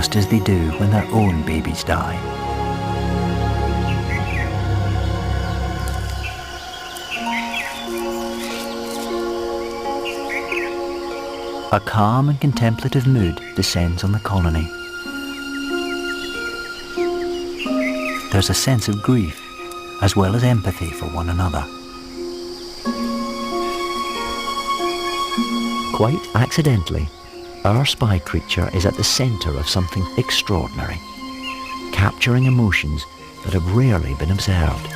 just as they do when their own babies die. A calm and contemplative mood descends on the colony. There's a sense of grief, as well as empathy for one another. Quite accidentally, our spy creature is at the centre of something extraordinary, capturing emotions that have rarely been observed.